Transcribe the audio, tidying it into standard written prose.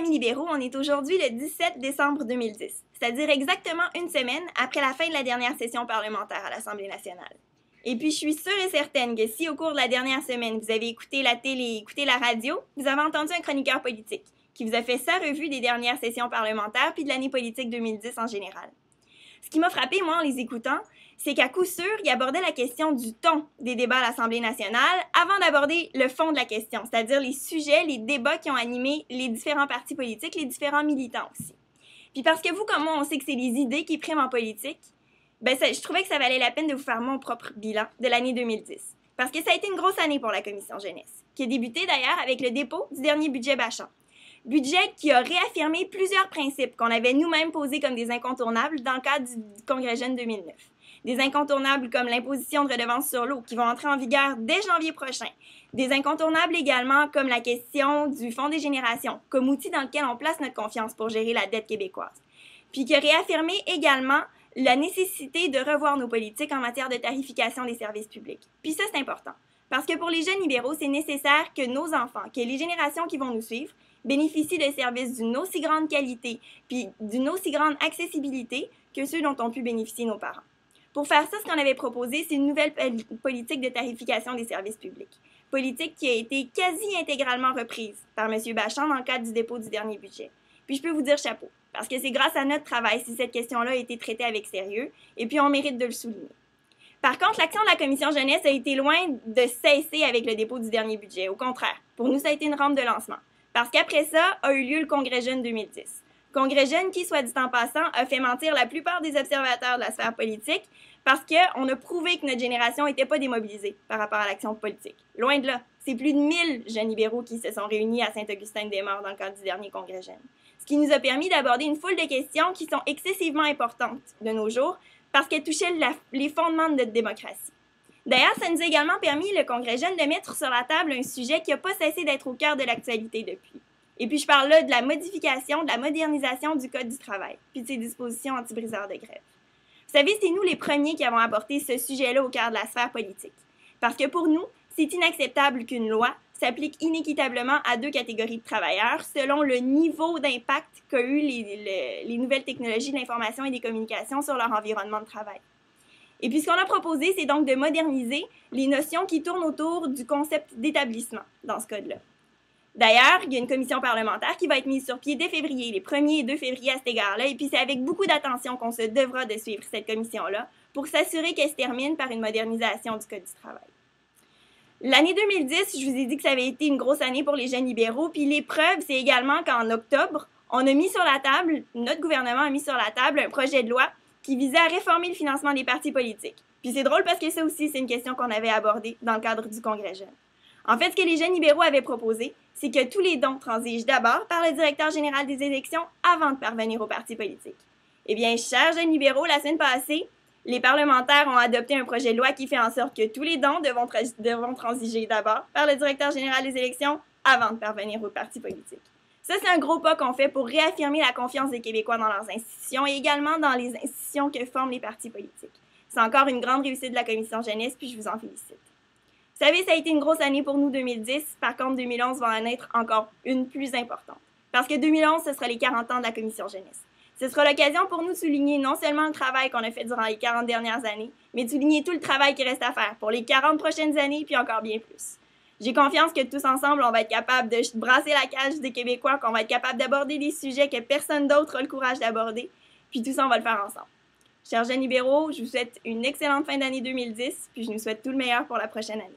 amis libéraux, on est aujourd'hui le 17 décembre 2010, c'est-à-dire exactement une semaine après la fin de la dernière session parlementaire à l'Assemblée nationale. Et puis, je suis sûre et certaine que si, au cours de la dernière semaine, vous avez écouté la télé, écouté la radio, vous avez entendu un chroniqueur politique qui vous a fait sa revue des dernières sessions parlementaires puis de l'année politique 2010 en général. Ce qui m'a frappé, moi, en les écoutant, c'est qu'à coup sûr, il abordait la question du ton des débats à l'Assemblée nationale avant d'aborder le fond de la question, c'est-à-dire les sujets, les débats qui ont animé les différents partis politiques, les différents militants aussi. Puis parce que vous, comme moi, on sait que c'est les idées qui priment en politique, je trouvais que ça valait la peine de vous faire mon propre bilan de l'année 2010. Parce que ça a été une grosse année pour la Commission jeunesse, qui a débuté d'ailleurs avec le dépôt du dernier budget Bachand. Budget qui a réaffirmé plusieurs principes qu'on avait nous-mêmes posés comme des incontournables dans le cadre du Congrès jeune 2009. Des incontournables comme l'imposition de redevances sur l'eau qui vont entrer en vigueur dès janvier prochain. Des incontournables également comme la question du Fonds des générations, comme outil dans lequel on place notre confiance pour gérer la dette québécoise. Puis qui a réaffirmé également la nécessité de revoir nos politiques en matière de tarification des services publics. Puis ça, c'est important. Parce que pour les jeunes libéraux, c'est nécessaire que nos enfants, que les générations qui vont nous suivre, bénéficient de services d'une aussi grande qualité puis d'une aussi grande accessibilité que ceux dont ont pu bénéficier nos parents. Pour faire ça, ce qu'on avait proposé, c'est une nouvelle politique de tarification des services publics. Politique qui a été quasi intégralement reprise par M. Bachand dans le cadre du dépôt du dernier budget. Puis je peux vous dire chapeau, parce que c'est grâce à notre travail si cette question-là a été traitée avec sérieux, et puis on mérite de le souligner. Par contre, l'action de la Commission jeunesse a été loin de cesser avec le dépôt du dernier budget. Au contraire, pour nous, ça a été une rampe de lancement. Parce qu'après ça, a eu lieu le Congrès jeune 2010. Congrès jeune qui, soit dit en passant, a fait mentir la plupart des observateurs de la sphère politique parce qu'on a prouvé que notre génération n'était pas démobilisée par rapport à l'action politique. Loin de là, c'est plus de 1000 jeunes libéraux qui se sont réunis à Saint-Augustin-des-Maures dans le cadre du dernier Congrès jeune. Ce qui nous a permis d'aborder une foule de questions qui sont excessivement importantes de nos jours parce qu'elles touchaient les fondements de notre démocratie. D'ailleurs, ça nous a également permis, le Congrès jeune, de mettre sur la table un sujet qui n'a pas cessé d'être au cœur de l'actualité depuis. Et puis, je parle là de la modification, de la modernisation du Code du travail, puis de ses dispositions anti-briseurs de grève. Vous savez, c'est nous les premiers qui avons apporté ce sujet-là au cœur de la sphère politique. Parce que pour nous, c'est inacceptable qu'une loi s'applique inéquitablement à deux catégories de travailleurs selon le niveau d'impact qu'a eu les nouvelles technologies de l'information et des communications sur leur environnement de travail. Et puis, ce qu'on a proposé, c'est donc de moderniser les notions qui tournent autour du concept d'établissement dans ce code-là. D'ailleurs, il y a une commission parlementaire qui va être mise sur pied dès février, les 1er et 2 février à cet égard-là, et puis c'est avec beaucoup d'attention qu'on se devra de suivre cette commission-là pour s'assurer qu'elle se termine par une modernisation du Code du travail. L'année 2010, je vous ai dit que ça avait été une grosse année pour les jeunes libéraux, puis l'épreuve, c'est également qu'en octobre, on a mis sur la table, notre gouvernement a mis sur la table un projet de loi qui visait à réformer le financement des partis politiques. Puis c'est drôle parce que ça aussi, c'est une question qu'on avait abordée dans le cadre du Congrès jeune. En fait, ce que les jeunes libéraux avaient proposé, c'est que tous les dons transigent d'abord par le directeur général des élections avant de parvenir aux partis politiques. Eh bien, chers jeunes libéraux, la semaine passée, les parlementaires ont adopté un projet de loi qui fait en sorte que tous les dons devront transiger d'abord par le directeur général des élections avant de parvenir aux partis politiques. Ça, c'est un gros pas qu'on fait pour réaffirmer la confiance des Québécois dans leurs institutions et également dans les institutions que forment les partis politiques. C'est encore une grande réussite de la Commission jeunesse, puis je vous en félicite. Vous savez, ça a été une grosse année pour nous, 2010. Par contre, 2011 va en être encore une plus importante. Parce que 2011, ce sera les 40 ans de la Commission jeunesse. Ce sera l'occasion pour nous de souligner non seulement le travail qu'on a fait durant les 40 dernières années, mais de souligner tout le travail qui reste à faire pour les 40 prochaines années, puis encore bien plus. J'ai confiance que tous ensemble, on va être capable de brasser la cage des Québécois, qu'on va être capable d'aborder des sujets que personne d'autre a le courage d'aborder, puis tout ça, on va le faire ensemble. Chers jeunes libéraux, je vous souhaite une excellente fin d'année 2010, puis je nous souhaite tout le meilleur pour la prochaine année.